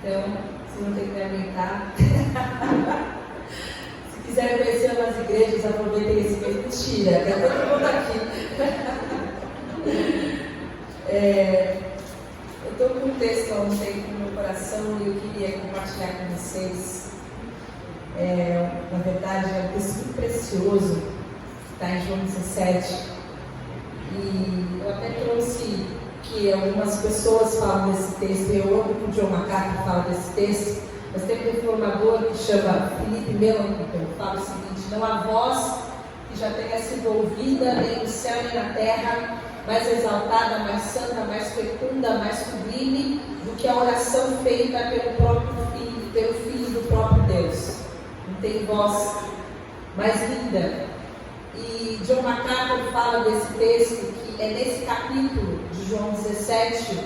Então, vocês vão ter que me aguentar. Se quiserem conhecer umas igrejas, aproveitem esse mês. Mentira, é todo mundo aqui. Eu estou com um texto há um tempo no meu coração e eu queria compartilhar com vocês. Na verdade, é um texto muito precioso, que está em João 17. E eu até trouxe que algumas pessoas falam desse texto, eu amo que o John MacArthur fala desse texto, mas tem um reformador que chama Philip Melanchthon, que fala o seguinte: não há voz que já tenha sido ouvida nem no céu nem na terra, mais exaltada, mais santa, mais fecunda, mais sublime do que a oração feita pelo próprio Filho, pelo Filho do próprio Deus. Não tem voz mais linda. E John MacArthur fala desse texto, que é nesse capítulo de João 17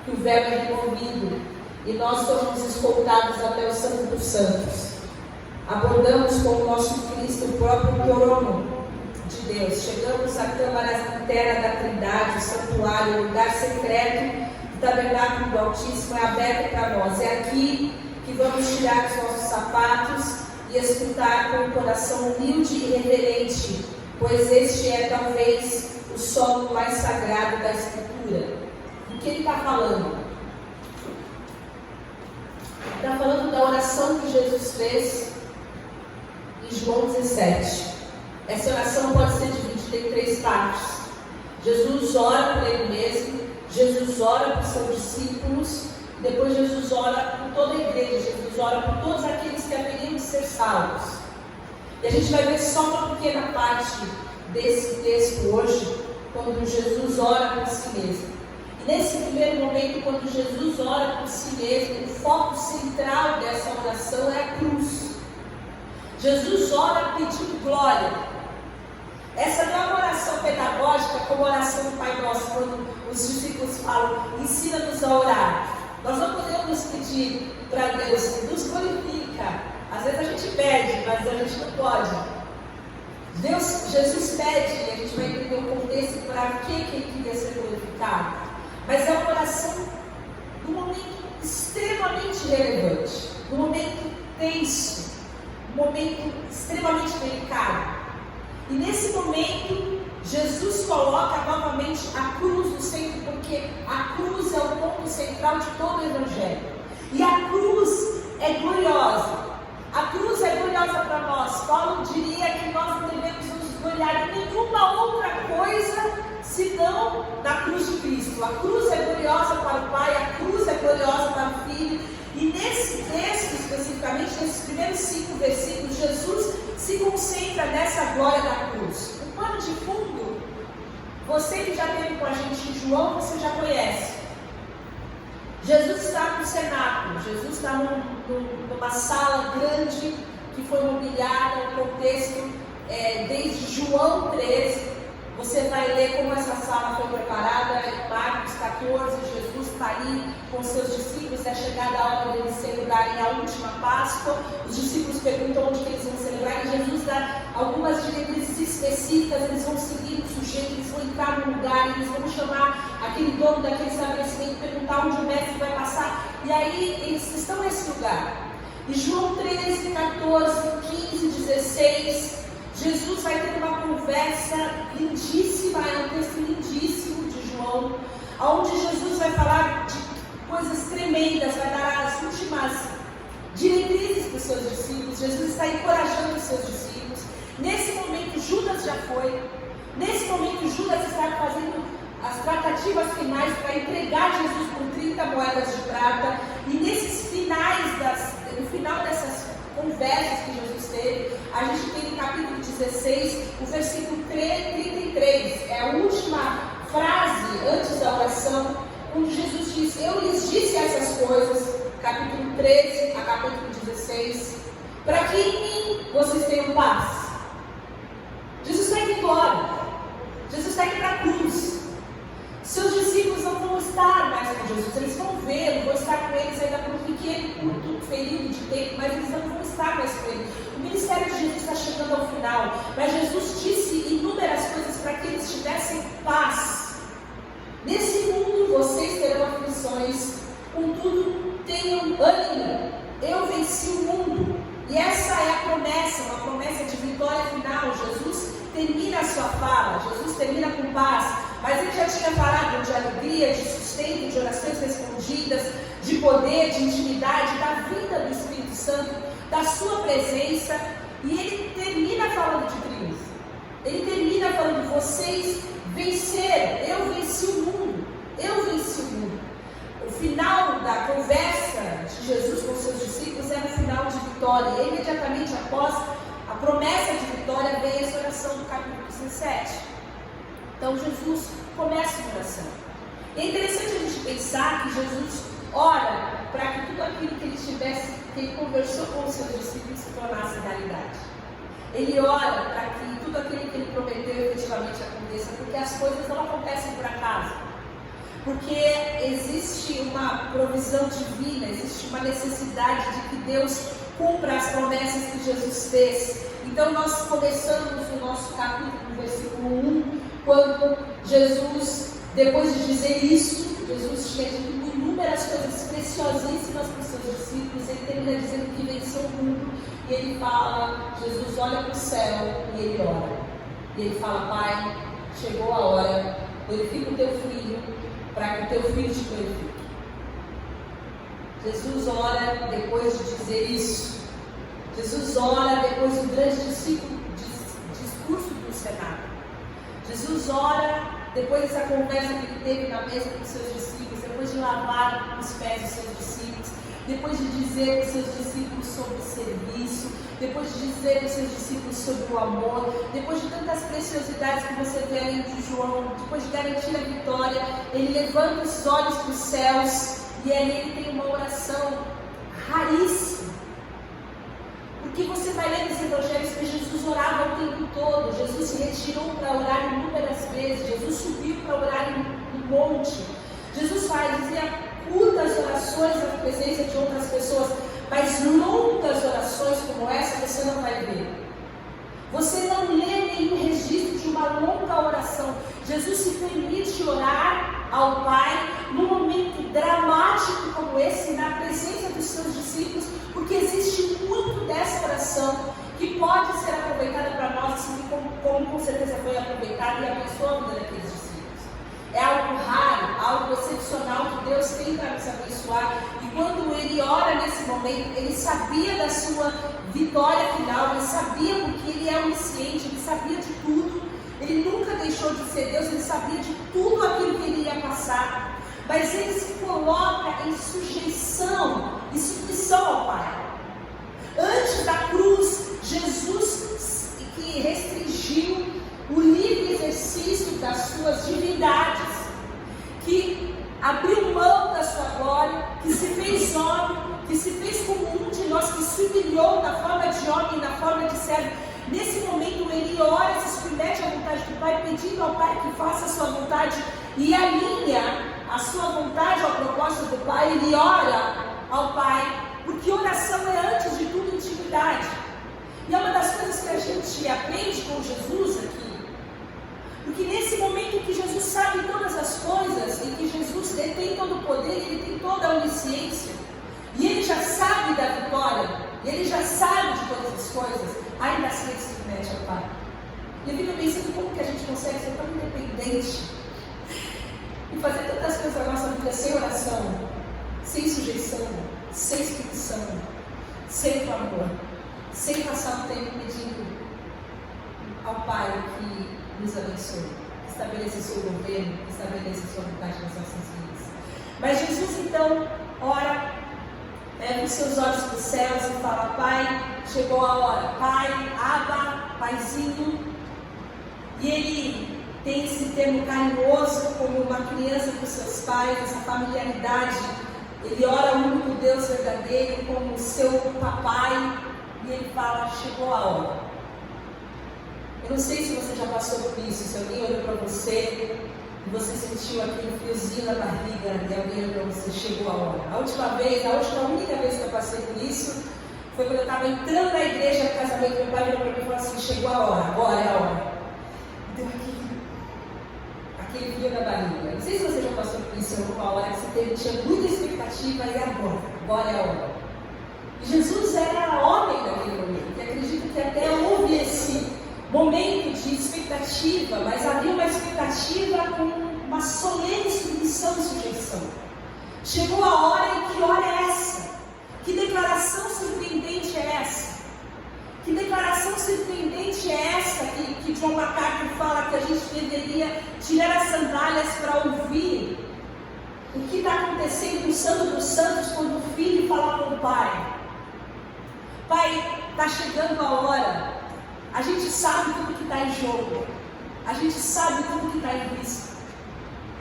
que o verbo é removido e nós somos escoltados até o Santo dos Santos. Abordamos com o nosso Cristo o próprio trono de Deus. Chegamos à câmara interna da Trindade, o santuário, o lugar secreto do tabernáculo do Altíssimo é aberto para nós. É aqui que vamos tirar os nossos sapatos e escutar com o coração humilde e reverente, pois este é talvez o solo mais sagrado da Escritura. O que ele está falando? Está falando da oração que Jesus fez em João 17. Essa oração pode ser dividida em 3 partes. Jesus ora por ele mesmo, Jesus ora por seus discípulos, depois Jesus ora por toda a igreja, Jesus ora por todos aqueles que haveriam de ser salvos. E a gente vai ver só uma pequena parte desse texto hoje, quando Jesus ora por si mesmo. E nesse primeiro momento, quando Jesus ora por si mesmo, o foco central dessa oração é a cruz. Jesus ora pedindo glória. Essa não é uma oração pedagógica como a oração do Pai Nosso, quando os discípulos falam, ensina-nos a orar. Nós não podemos pedir para Deus, nos glorifica. Às vezes a gente pede, mas a gente não pode. Jesus pede, e a gente vai entender o contexto para que ele queria ser glorificado. Mas é uma oração num momento extremamente relevante, num momento tenso, num momento extremamente delicado. E nesse momento, Jesus coloca novamente a cruz no centro, porque a cruz é o ponto central de todo o Evangelho. E a cruz é gloriosa. A cruz é gloriosa para nós. Paulo diria que nós não devemos nos gloriar em nenhuma outra coisa senão na cruz de Cristo. A cruz é gloriosa para o Pai, a cruz é gloriosa para o Filho. E nesse texto, especificamente, nesses primeiros 5 versículos, Jesus se concentra nessa glória da cruz. O pano de fundo, você que já esteve com a gente em João, você já conhece. Jesus está no cenáculo, Jesus está numa sala grande que foi mobiliada, um contexto desde João 13. Você vai ler como essa sala foi preparada em Marcos 14. Jesus está ali com seus discípulos, é chegada a hora deles celebrarem a última Páscoa. Os discípulos perguntam onde que eles vão celebrar e Jesus dá algumas diretrizes específicas. Eles vão seguir o sujeito, eles vão entrar no lugar, eles vão chamar aquele dono daquele estabelecimento, perguntar onde o mestre vai passar. E aí eles estão nesse lugar. E João 13, 14, 15, 16... Jesus vai ter uma conversa lindíssima, é um texto lindíssimo de João, onde Jesus vai falar de coisas tremendas, vai dar as últimas diretrizes para os seus discípulos. Jesus está encorajando os seus discípulos. Nesse momento, Judas já foi. Nesse momento, Judas está fazendo as tratativas finais para entregar Jesus por 30 moedas de prata. E nesses no final dessas conversas que Jesus teve, a gente tem no capítulo 16, o versículo 33, é a última frase antes da oração, onde Jesus diz: eu lhes disse essas coisas, capítulo 13 a capítulo 16, para que em mim vocês tenham paz. Jesus está indo embora, Jesus está indo para a cruz. Seus discípulos não vão estar mais com Jesus, eles vão ver, vão estar com eles ainda por um pequeno, curto período de tempo, mas eles não vão estar mais com ele. O ministério de Jesus está chegando ao final, mas Jesus disse inúmeras coisas para que eles tivessem paz. Nesse mundo vocês terão aflições, contudo tenham ânimo, eu venci o mundo. E essa é a promessa, uma promessa de vitória final. Jesus termina a sua fala, Jesus termina com paz, mas ele já tinha falado de alegria, de sustento, de orações respondidas, de poder, de intimidade, da vinda do Espírito Santo, da sua presença, e ele termina falando de triunfo. Ele termina falando: vocês venceram, eu venci o mundo, eu venci o mundo. O final da conversa de Jesus com seus discípulos era um final de vitória, e imediatamente após a promessa de vitória vem essa oração do capítulo 17. Então Jesus começa a oração. É interessante a gente pensar que Jesus ora para que tudo aquilo que ele conversou com os seus discípulos se tornasse realidade. Ele ora para que tudo aquilo que ele prometeu efetivamente aconteça, porque as coisas não acontecem por acaso. Porque existe uma provisão divina, existe uma necessidade de que Deus cumpra as promessas que Jesus fez. Então nós começamos o nosso capítulo no versículo 1, quando Jesus, depois de dizer isso, Jesus tinha dito inúmeras coisas preciosíssimas para os seus discípulos. Ele termina dizendo que venceu o mundo, e ele fala, Jesus olha para o céu e ele ora. E ele fala: Pai, chegou a hora, glorifica o teu filho, para que o teu filho te glorifique. Jesus ora depois de dizer isso. Jesus ora depois do grande discurso do Senado. Jesus ora depois dessa conversa que ele teve na mesa com os seus discípulos, depois de lavar os pés dos seus discípulos, depois de dizer para os seus discípulos sobre o serviço, depois de dizer para os seus discípulos sobre o amor, depois de tantas preciosidades que você vê ali de João, depois de garantir a vitória, ele levanta os olhos para os céus, e ali ele tem uma oração raríssima. Porque você vai ler nos evangelhos que Jesus orava o tempo todo. Jesus se retirou para orar inúmeras vezes. Jesus subiu para orar no monte. Jesus dizia curtas orações na presença de outras pessoas, mas longas orações como essa você não vai ver. Você não lê nenhum registro de uma longa oração. Jesus se permite orar ao Pai num momento dramático como esse, na presença dos seus discípulos, porque existe muito dessa oração que pode ser aproveitada para nós, assim como com certeza foi aproveitada e abençoou a vida daqueles discípulos. É algo raro, algo excepcional que Deus tem para nos abençoar. E quando ele ora nesse momento, ele sabia da sua vitória final, ele sabia porque ele é onisciente, ele sabia de tudo. Ele nunca deixou de ser Deus, ele sabia de tudo aquilo que ele ia passar. Mas ele se coloca em sujeição e submissão ao Pai. Antes da cruz, Jesus que restringiu o livre exercício das suas divindades, que abriu mão da sua glória, que se fez homem, que se fez como um de nós, que se humilhou na forma de homem, na forma de servo. Nesse momento ele ora, se submete à vontade do Pai, pedindo ao Pai que faça a sua vontade e alinha a sua vontade ao propósito do Pai. Ele ora ao Pai, porque oração é antes de tudo intimidade. E é uma das coisas que a gente aprende com Jesus aqui, porque nesse momento que Jesus sabe todas as coisas, e que Jesus detém todo o poder, ele tem toda a onisciência, e ele já sabe da vitória, e ele já sabe de todas as coisas, ainda assim ele se submete ao Pai. E eu fico pensando como que a gente consegue ser tão independente e fazer tantas coisas na nossa vida sem oração, sem sujeição, sem submissão, sem clamor, sem passar o tempo pedindo ao Pai que nos abençoe, estabeleça o seu governo, estabeleça a sua vontade nas nossas vidas. Mas Jesus então ora, leva os seus olhos para os céus e fala: Pai, chegou a hora. Pai, Abba, Paizinho. E ele tem esse termo carinhoso como uma criança com seus pais, essa familiaridade. Ele ora o único Deus verdadeiro como seu papai, e ele fala: chegou a hora. Eu não sei se você já passou por isso, se alguém olhou para você e você sentiu aquele friozinho na barriga e alguém olhou para você: chegou a hora. A única vez que eu passei por isso foi quando eu estava entrando na igreja no casamento, meu pai virou para mim e falou assim: chegou a hora, agora é a hora. Então aquele frio na barriga. Não sei se você já passou por isso em alguma hora que você tinha muita expectativa e agora é a hora. E Jesus era homem naquele momento, e acredito que até houve esse momento de expectativa, mas havia uma expectativa com uma solene submissão e sujeição. Chegou a hora, e que hora é essa? Que declaração surpreendente é essa? Que declaração surpreendente é essa que John MacArthur fala que a gente deveria tirar as sandálias para ouvir o que está acontecendo no Santo dos Santos quando o filho fala com o pai. Pai, está chegando a hora. A gente sabe tudo que está em jogo. A gente sabe tudo que está em risco.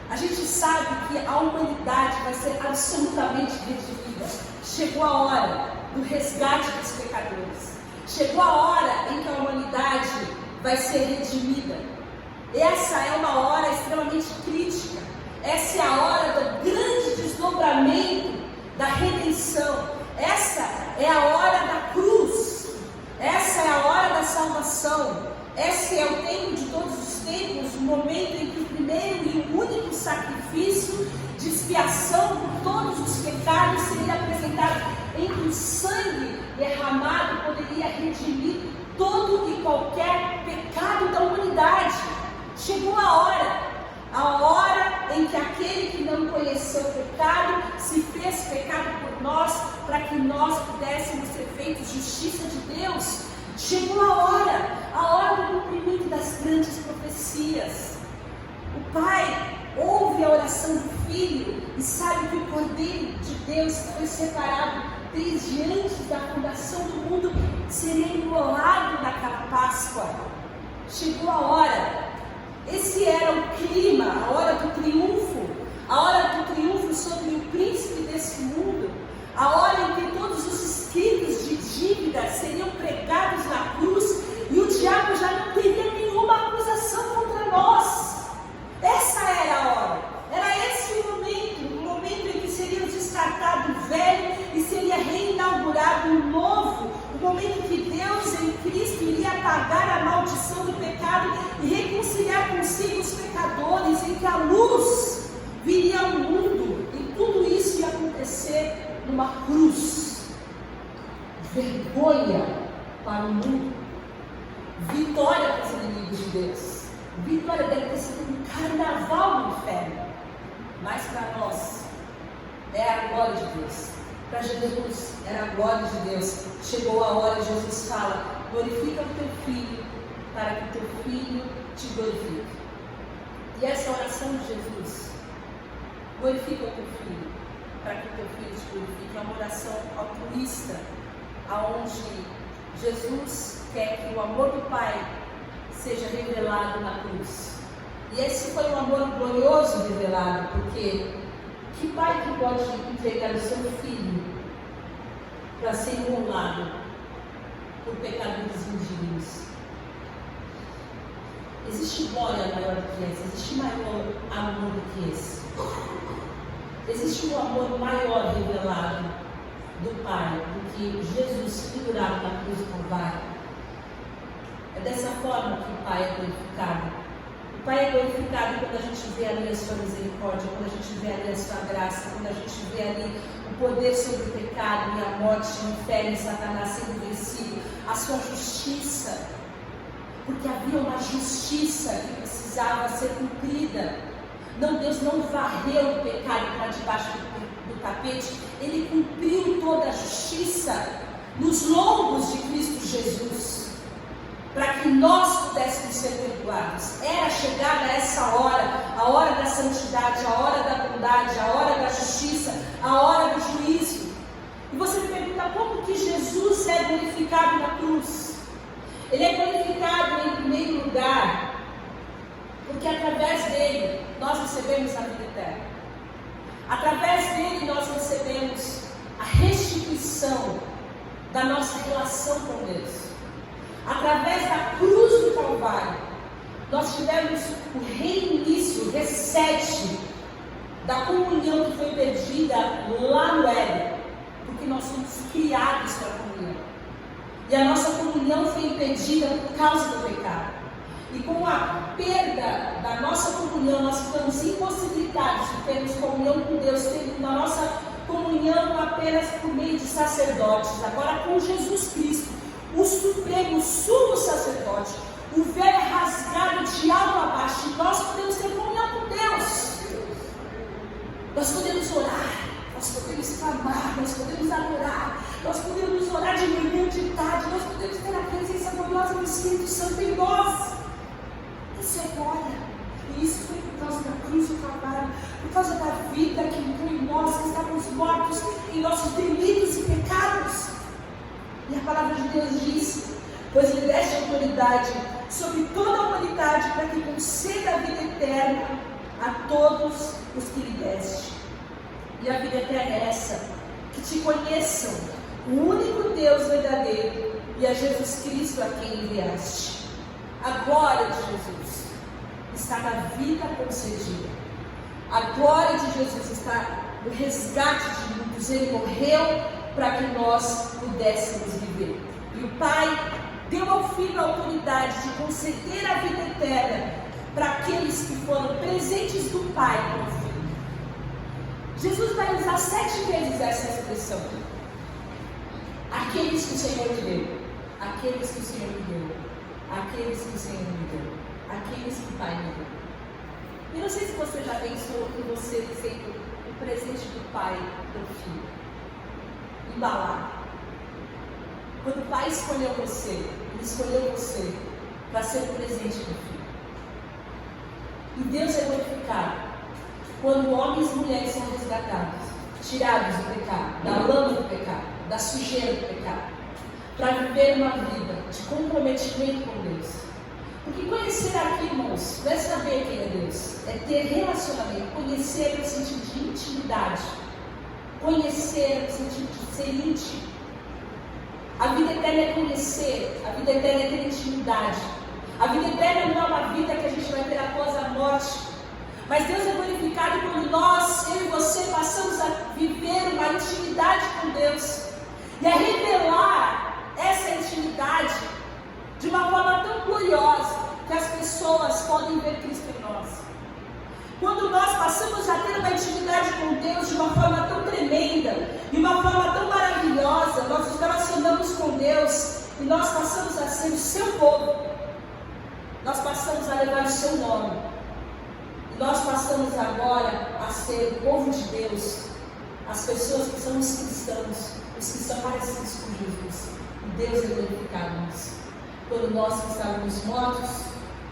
A gente sabe que a humanidade vai ser absolutamente redimida. Chegou a hora do resgate dos pecadores. Chegou a hora em que a humanidade vai ser redimida. Essa é uma hora extremamente crítica. Essa é a hora do grande desdobramento da redenção. Essa é a hora da cruz. Essa é a hora da salvação. Esse é o tempo de todos os tempos, o momento em que o primeiro e o único sacrifício de expiação por todos os pecados seria apresentado, em que o sangue derramado poderia redimir todo e qualquer pecado da humanidade. Chegou a hora em que aquele que não conheceu o pecado se fez pecado por nós, para que nós pudéssemos ser feitos justiça de Deus. Chegou a hora do cumprimento das grandes profecias. O Pai ouve a oração do Filho e sabe que o Cordeiro de Deus foi separado desde antes da fundação do mundo, seria imolado naquela Páscoa. Chegou a hora. Esse era o clima, a hora do triunfo sobre o príncipe desse mundo, a hora em que todos os escritos de dívida seriam pregados na cruz e o diabo já não teria nenhuma acusação contra nós. Essa era a hora, era esse o momento em que seria descartado o velho e seria reinaugurado o novo, o momento em que Deus em Cristo iria apagar a maldição do pecado e reconciliar consigo os pecadores, em que a luz viria ao mundo, e tudo isso ia acontecer numa cruz. Vergonha para o mundo, vitória para os inimigos de Deus. Vitória deve ter sido um carnaval do inferno, mas para nós é a glória de Deus. Para Jesus era a glória de Deus. Chegou a hora, Jesus fala: glorifica o teu filho, para que o teu filho te glorifique. E essa oração de Jesus, glorifica o teu filho, para que o teu filho te glorifique, é uma oração altruísta, aonde Jesus quer que o amor do Pai seja revelado na cruz. E esse foi um amor glorioso revelado, porque que pai que pode entregar o seu filho para ser imolado por pecadores indignos? Existe glória maior do que essa, existe maior amor do que esse. Existe um amor maior revelado do Pai do que Jesus pendurado na cruz do Calvário. É dessa forma que o Pai é glorificado. O Pai é glorificado quando a gente vê ali a sua misericórdia, quando a gente vê ali a sua graça, quando a gente vê ali o poder sobre o pecado e a morte, o inferno e Satanás sendo vencido, a sua justiça, porque havia uma justiça que precisava ser cumprida. Não, Deus não varreu o pecado para debaixo do tapete, Ele cumpriu toda a justiça nos lombos de Cristo Jesus, para que nós pudéssemos ser perdoados. Era chegada essa hora, a hora da santidade, a hora da bondade, a hora da justiça, a hora do juízo. E você me pergunta, como que Jesus é glorificado na cruz? Ele é glorificado em primeiro lugar, porque através dele nós recebemos a vida eterna. Através dele nós recebemos a restituição da nossa relação com Deus. Através da cruz do Calvário, nós tivemos o reinício, o reset da comunhão que foi perdida lá no Éden, porque nós fomos criados para a comunhão. E a nossa comunhão foi impedida por causa do pecado. E com a perda da nossa comunhão, nós ficamos impossibilitados de termos comunhão com Deus, tendo a nossa comunhão apenas por meio de sacerdotes. Agora, com Jesus Cristo, o supremo, o sumo sacerdote, o véu é rasgado de alto a baixo, e nós podemos ter comunhão com Deus. Nós podemos orar, nós podemos clamar, nós podemos adorar, nós podemos orar de manhã, de tarde, nós podemos ter a presença gloriosa do Espírito Santo em nós. Isso é glória. E isso foi por causa da cruz do Calvário, por causa da vida que entrou em nós, que estávamos mortos em nossos delitos e pecados. E a palavra de Deus diz: pois lhe deste autoridade sobre toda a humanidade, para que conceda a vida eterna a todos os que lhe deste. E a vida eterna é essa: que te conheçam, o único Deus verdadeiro, e a Jesus Cristo a quem enviaste. A glória de Jesus está na vida concedida. A glória de Jesus está no resgate de muitos. Ele morreu para que nós pudéssemos viver. E o Pai deu ao Filho a autoridade de conceder a vida eterna para aqueles que foram presentes do Pai com o Filho. Jesus vai usar 7 vezes essa expressão. Aqueles que o Senhor me deu, aqueles que o Senhor me deu, aqueles que o Senhor me deu, aqueles que o Pai me deu. E não sei se você já pensou em você sendo o presente do Pai para o Filho. Embalar. Quando o Pai escolheu você, Ele escolheu você para ser o presente do Filho. E Deus é glorificado quando homens e mulheres são resgatados, tirados do pecado, da lama do pecado, da sujeira do pecado, para viver uma vida de comprometimento com Deus. Porque conhecer aqui, irmãos, não é saber quem é Deus, é ter relacionamento. Conhecer no sentido de intimidade, conhecer no sentido de ser íntimo. A vida eterna é conhecer, a vida eterna é ter intimidade. A vida eterna não é uma vida que a gente vai ter após a morte, mas Deus é glorificado quando nós, eu e você, passamos a viver uma intimidade com Deus e a revelar essa intimidade de uma forma tão gloriosa que as pessoas podem ver Cristo em nós. Quando nós passamos a ter uma intimidade com Deus de uma forma tão tremenda, de uma forma tão maravilhosa, nós nos relacionamos com Deus e nós passamos a ser o seu povo, nós passamos a levar o seu nome, e nós passamos agora a ser o povo de Deus, as pessoas que são os cristãos, os que são parecidos com Jesus. E Deus é glorificado nisso. Quando nós que estávamos mortos,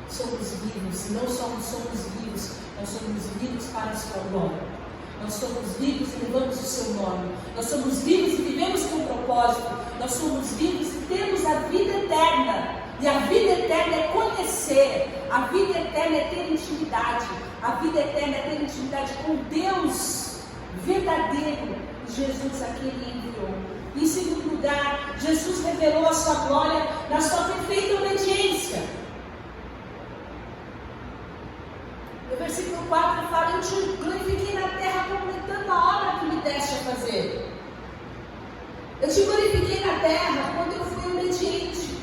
somos vivos, e não somos vivos, nós somos vivos para a sua glória. Nós somos vivos e levamos o seu nome. Nós somos vivos e vivemos com propósito. Nós somos vivos e temos a vida eterna. E a vida eterna é conhecer. A vida eterna é ter intimidade. A vida eterna é ter intimidade com Deus verdadeiro. Jesus a quem Ele enviou. Em segundo lugar, Jesus revelou a sua glória na sua perfeita obediência. No versículo 4 fala: eu te glorifiquei na terra completando a obra que me deste a fazer. Eu te glorifiquei na terra quando eu fui obediente.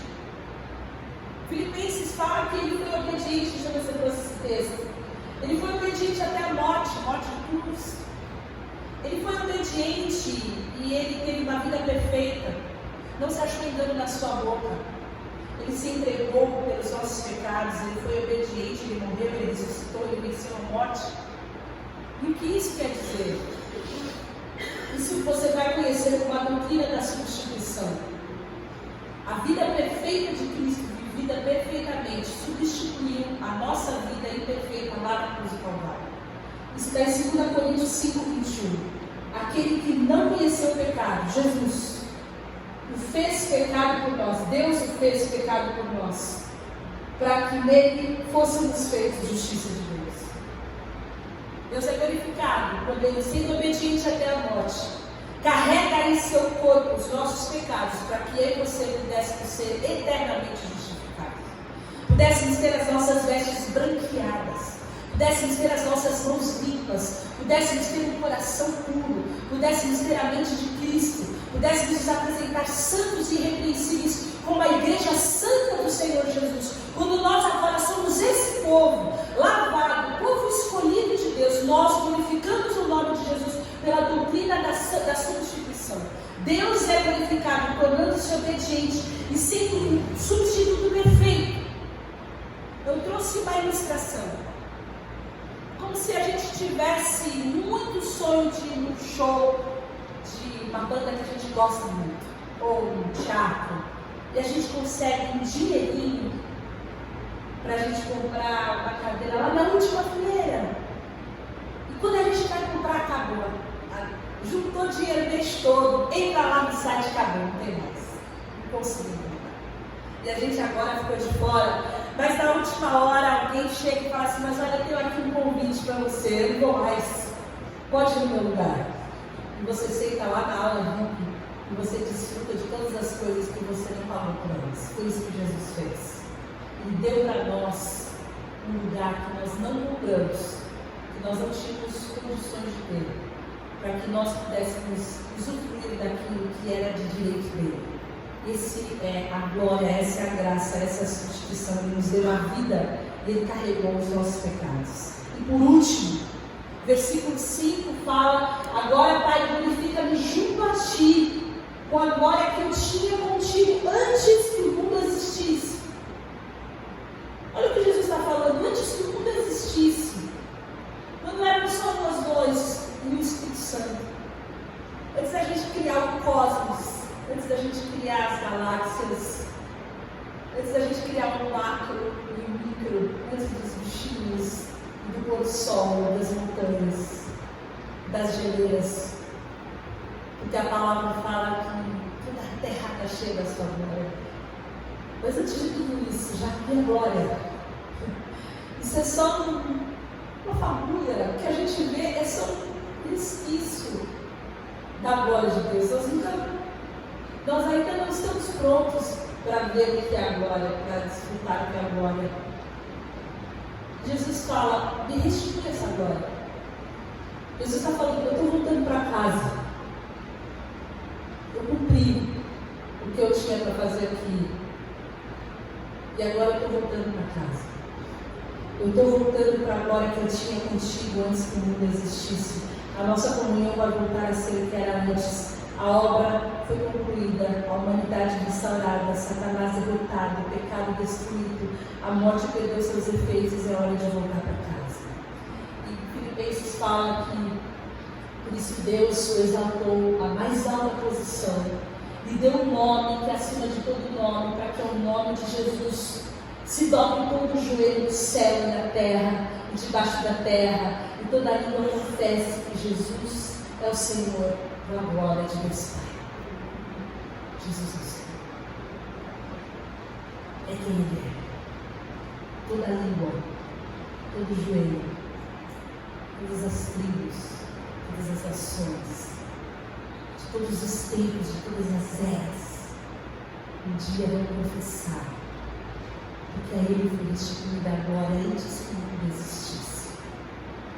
Filipenses fala que ele foi obediente. Deixa eu ver se eu trouxe esse texto. Ele foi obediente até a morte de cruz. Ele foi obediente e ele teve uma vida perfeita. Não se achou engano na sua boca. Ele se entregou pelos nossos pecados. Ele foi obediente, ele morreu, ele ressuscitou, ele venceu a morte. E o que isso quer dizer? Isso você vai conhecer como a doutrina da substituição. A vida perfeita de Cristo, vivida perfeitamente, substituiu a nossa vida imperfeita lá na cruz do Calvário. Isso está em 2 Coríntios 5:21. Aquele que não conheceu o pecado, Jesus, o fez pecado por nós. Deus o fez pecado por nós, para que nele fôssemos feitos justiça de Deus. Deus é glorificado quando Ele, sendo obediente até a morte, carrega em seu corpo os nossos pecados, para que eu e você pudéssemos ser eternamente justificados, pudéssemos ter as nossas vestes branqueadas, pudéssemos ter as nossas mãos limpas, pudéssemos ter um coração puro, pudéssemos ter a mente de Cristo, pudéssemos nos apresentar santos e irrepreensíveis como a igreja santa do Senhor Jesus, Quando nós agora somos esse povo lavado, o povo escolhido de Deus, nós glorificamos o nome de Jesus pela doutrina da substituição. Deus é glorificado tornando-se obediente e sendo um substituto perfeito. Eu trouxe uma ilustração, como se a gente tivesse muito sonho de ir num show de uma banda que a gente gosta muito, ou um teatro, e a gente consegue um dinheirinho para a gente comprar uma cadeira lá na última fileira. E quando a gente vai comprar, acabou. Juntou dinheiro o mês todo, entra lá no site, acabou, não tem mais. Não conseguiu comprar. E a gente agora ficou de fora, mas na última hora alguém chega e fala assim: mas olha, eu tenho aqui um convite para você, eu não vou mais, pode ir no meu lugar. E você senta lá na aula VIP e você desfruta de todas as coisas que você não falou para nós. Foi isso que Jesus fez. Ele deu para nós um lugar que nós não compramos, que nós não tínhamos condições de ter, para que nós pudéssemos usufruir daquilo que era de direito dele. Esse é a glória, essa é a graça, essa é a substituição. Ele nos deu a vida e ele carregou os nossos pecados. E por último, versículo 5 fala: agora, Pai, glorifica-me junto a ti, com a glória que eu tinha contigo antes que o mundo existisse. Olha o que Jesus está falando: antes que o mundo existisse, quando éramos só nós dois e o Espírito Santo, antes da gente criar o cosmos, antes da gente criar as galáxias, antes da gente criar o macro e o micro, antes dos bichinhos, do pôr do sol, das montanhas, das geleiras, porque a palavra fala que toda a terra está cheia da sua glória. Mas antes de tudo isso, já tem glória. Isso é só uma fagulha. O que a gente vê é só um resquício da glória de Deus. Nós ainda não estamos prontos para ver o que é a glória, para desfrutar o que é a glória. Jesus fala: me restitui essa glória. Jesus está falando: eu estou voltando para casa. Eu cumpri o que eu tinha para fazer aqui. E agora eu estou voltando para casa. Eu estou voltando para a glória que eu tinha contigo antes que o mundo existisse. A nossa comunhão vai voltar a ser o que era antes. A obra foi concluída, a humanidade restaurada, Satanás derrotado, o pecado destruído, a morte perdeu seus efeitos, é hora de voltar para casa. E Filipenses fala que por isso Deus o exaltou à mais alta posição, lhe deu um nome que é acima de todo nome, para que ao nome de Jesus se dobre todo o joelho do céu e da terra, e debaixo da terra, e toda língua confesse que Jesus é o Senhor, da glória de Deus Pai. Jesus é o Senhor. É quem Ele é. Toda língua, todo joelho, todas as tribos, todas as nações, de todos os tempos, de todas as eras, um dia vão confessar, porque a Ele foi restituída a glória antes que o mundo existisse,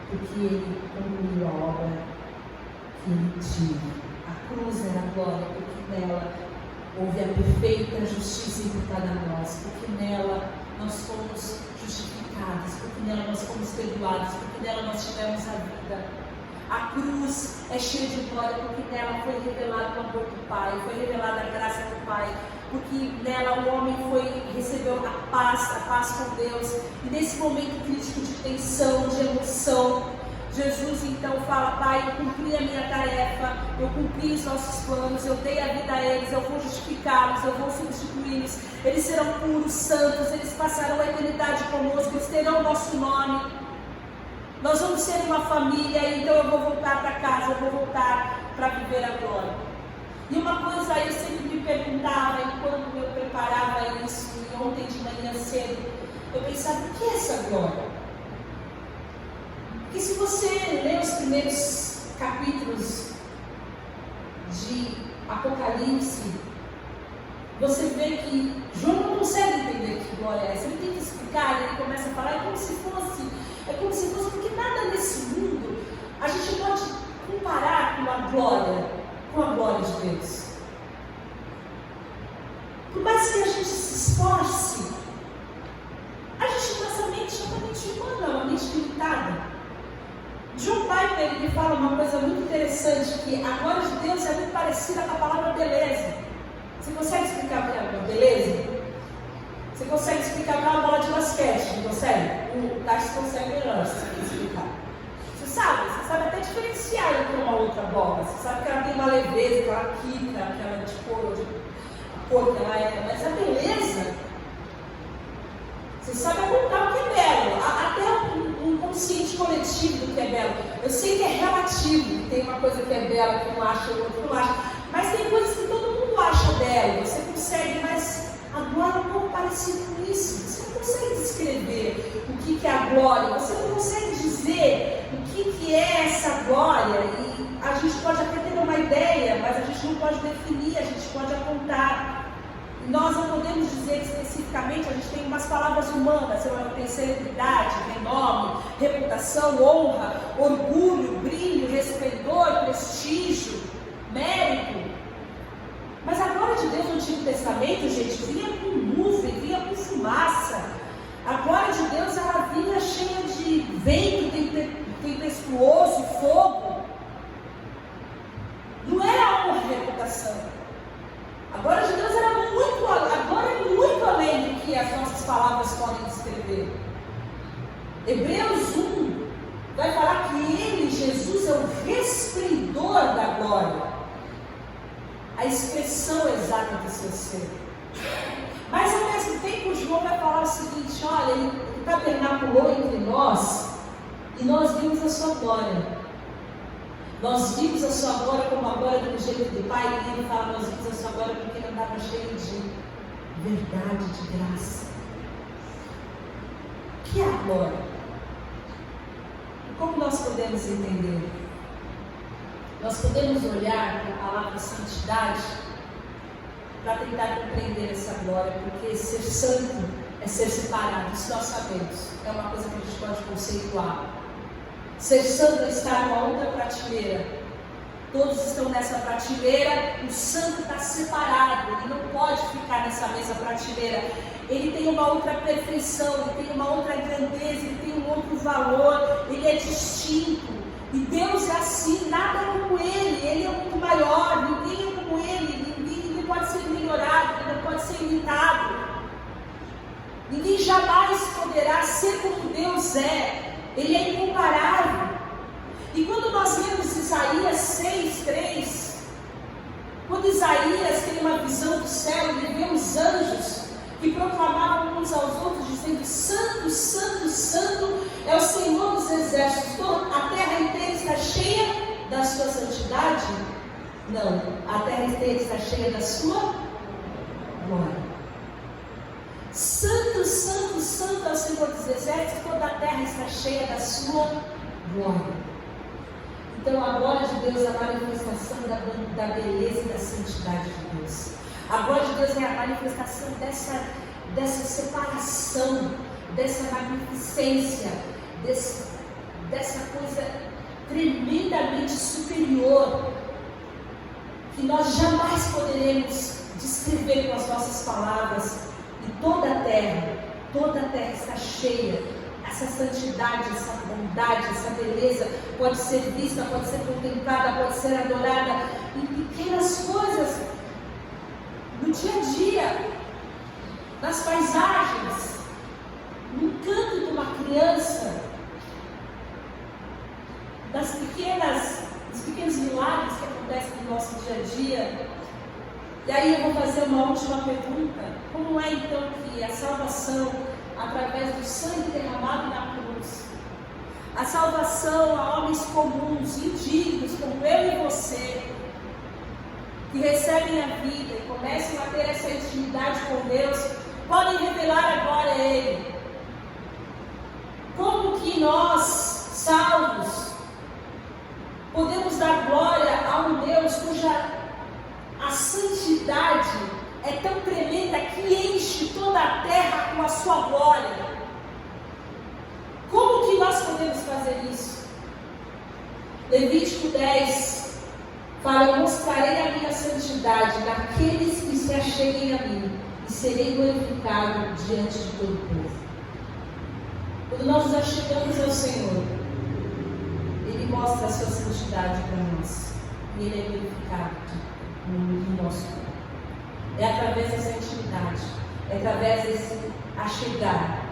porque Ele concluiu a obra que Ele tinha. A cruz era a glória, porque nela houve a perfeita justiça imputada a nós, porque nela nós fomos justificados, porque nela nós fomos perdoados, porque nela nós tivemos a vida. A cruz é cheia de glória, porque nela foi revelado o amor do Pai, foi revelada a graça do Pai, porque nela o homem recebeu a paz com Deus. E nesse momento crítico de tensão, de emoção, Jesus então fala: Pai, eu cumpri a minha tarefa, eu cumpri os nossos planos, eu dei a vida a eles, eu vou justificá-los, eu vou substituí-los, eles serão puros, santos, eles passarão a eternidade conosco, eles terão o nosso nome, nós vamos ser uma família, então eu vou voltar para casa, eu vou voltar para viver a glória. E uma coisa eu sempre me perguntava, enquanto eu preparava isso, e ontem de manhã cedo, eu pensava: o que é essa glória? Porque se você ler os primeiros capítulos de Apocalipse, você vê que João não consegue entender que glória é essa. Ele tem que explicar, ele começa a falar, é como se fosse, porque nada nesse mundo a gente pode comparar com a glória de Deus. Por mais que a gente se esforce, Salmo ele me fala uma coisa muito interessante, que a glória de Deus é muito parecida com a palavra beleza. Você consegue explicar o que é beleza? Você consegue explicar para uma bola de basquete, não consegue? O Tarso consegue melhor explicar. Você sabe até diferenciar entre uma outra bola. Você sabe que ela tem uma leveza, que ela quica, que ela é de cor que ela é. Mas a beleza, você sabe apontar o que é belo. Até um consciente coletivo do que é belo. Eu sei que é relativo. Tem uma coisa que é bela que um acha e o outro não acha. Mas tem coisas que todo mundo acha belo. Você consegue, mas a glória é um pouco parecida com isso. Você não consegue descrever o que é a glória. Você não consegue dizer o que é essa glória. E a gente pode até ter uma ideia, mas a gente não pode definir, a gente pode apontar. Nós não podemos dizer especificamente, a gente tem umas palavras humanas, tem celebridade, tem nome, reputação, honra, orgulho, brilho, resplendor, prestígio, mérito. Mas a glória de Deus no Antigo Testamento, gente, vinha com nuvem, vinha com fumaça. A glória de Deus, ela vinha cheia de vento tempestuoso, fogo. Não era honra e reputação. A glória de Deus era muito além do que as nossas palavras podem descrever. Hebreus 1 vai falar que ele, Jesus, é o resplendor da glória. A expressão exata do seu ser. Mas ao mesmo tempo, João vai falar o seguinte: olha, ele tabernaculou entre nós e nós vimos a sua glória. Nós vimos a sua glória como a glória do jeito do Pai, e ele fala: nós vimos a sua glória porque ele andava cheio de verdade, de graça. O que é a glória? Como nós podemos entender? Nós podemos olhar para a palavra santidade para tentar compreender essa glória, porque ser santo é ser separado, isso nós sabemos, é uma coisa que a gente pode conceituar. Ser santo é estar numa outra prateleira, todos estão nessa prateleira, o santo está separado, ele não pode ficar nessa mesma prateleira, ele tem uma outra perfeição, ele tem uma outra grandeza, ele tem um outro valor, ele é distinto. E Deus é assim, nada é como Ele é muito maior, ninguém é como Ele, ninguém pode ser melhorado, ninguém pode ser imitado. Ninguém jamais poderá ser como Deus é, Ele é incomparável. E quando nós lemos Isaías 6:3, quando Isaías tem uma visão do céu, ele vê os anjos que proclamavam uns aos outros, dizendo: Santo, Santo, Santo é o Senhor dos exércitos, a terra inteira está cheia da sua santidade? Não, a terra inteira está cheia da sua glória. Santo, Santo, Santo é o Senhor dos exércitos, toda a terra está cheia da sua glória. Então a glória de Deus é a manifestação da beleza e da santidade de Deus. A glória de Deus é a manifestação dessa separação, dessa magnificência, dessa coisa tremendamente superior, que nós jamais poderemos descrever com as nossas palavras. E toda a terra está cheia. Essa santidade, essa bondade, essa beleza pode ser vista, pode ser contemplada, pode ser adorada em pequenas coisas, no dia a dia, nas paisagens, no canto de uma criança, nos pequenos milagres que acontecem no nosso dia a dia. E aí eu vou fazer uma última pergunta: como é então que a salvação, através do sangue derramado na cruz, a salvação a homens comuns, indignos, como eu e você, que recebem a vida e começam a ter essa intimidade com Deus, podem revelar agora a Ele? Como que nós, salvos, podemos dar glória a um Deus cuja a santidade é tão tremenda que enche toda a terra com a sua glória? Como que nós podemos fazer isso? Levítico 10 fala: eu mostrarei a minha santidade naqueles que se acheguem a mim, e serei glorificado diante de todo o povo. Quando nós nos achegamos ao Senhor, Ele mostra a sua santidade para nós. E Ele é glorificado no nosso corpo. É através dessa intimidade, é através desse achegar,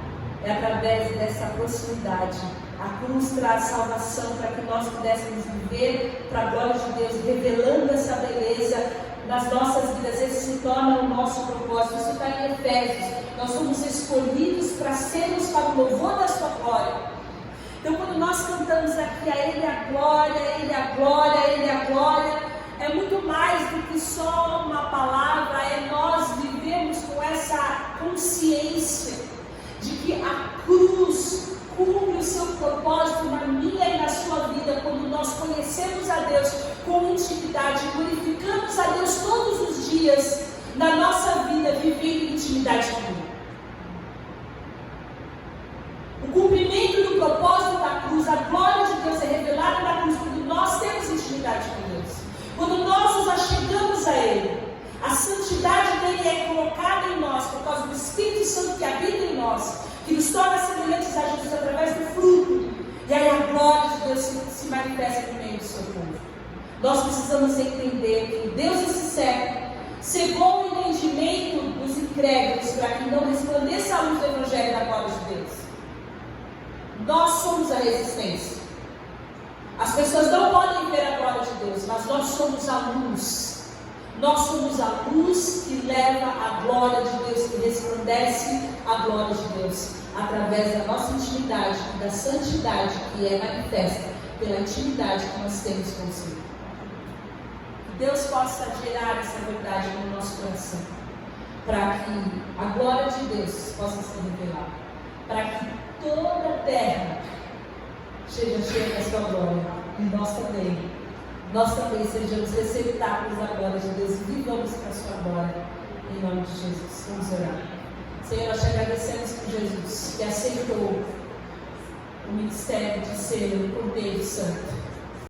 é através dessa proximidade. A cruz traz salvação para que nós pudéssemos viver para a glória de Deus, revelando essa beleza nas nossas vidas. Esse se torna o nosso propósito. Isso está em Efésios. Nós somos escolhidos para sermos para o louvor da sua glória. Então, quando nós cantamos aqui, a Ele a glória, a Ele a glória, a Ele a glória, é muito mais do que só uma palavra, é nós vivemos com essa consciência de que a cruz cumpre o seu propósito na minha e na sua vida, quando nós conhecemos a Deus com intimidade, glorificamos a Deus todos os dias na nossa vida, vivendo intimidade com Ele. O cumprimento do propósito da cruz, a glória de Deus é revelada na cruz, quando nós temos intimidade com Deus. Quando nós nos achegamos a Ele, a santidade dEle é colocada em nós, por causa do Espírito Santo que habita em nós, que nos torna semelhantes a Jesus através do fruto. E aí a glória de Deus se manifesta no meio do seu povo. Nós precisamos entender que Deus esse século cegou o entendimento dos incrédulos para que não resplandeça a luz do Evangelho da glória de Deus. Nós somos a resistência. As pessoas não podem ver a glória de Deus, mas nós somos a luz. Nós somos a luz que leva a glória de Deus, que resplandece a glória de Deus, através da nossa intimidade e da santidade que é manifesta pela intimidade que nós temos com o Senhor. Que Deus possa gerar essa verdade no nosso coração, para que a glória de Deus possa se revelar, para que toda a terra seja cheia da sua glória, e nós também sejamos receptáculos da glória de Deus e vivamos para a sua glória, em nome de Jesus. Vamos orar. Senhor, nós te agradecemos por Jesus, que aceitou o ministério de ser o Cordeiro Santo.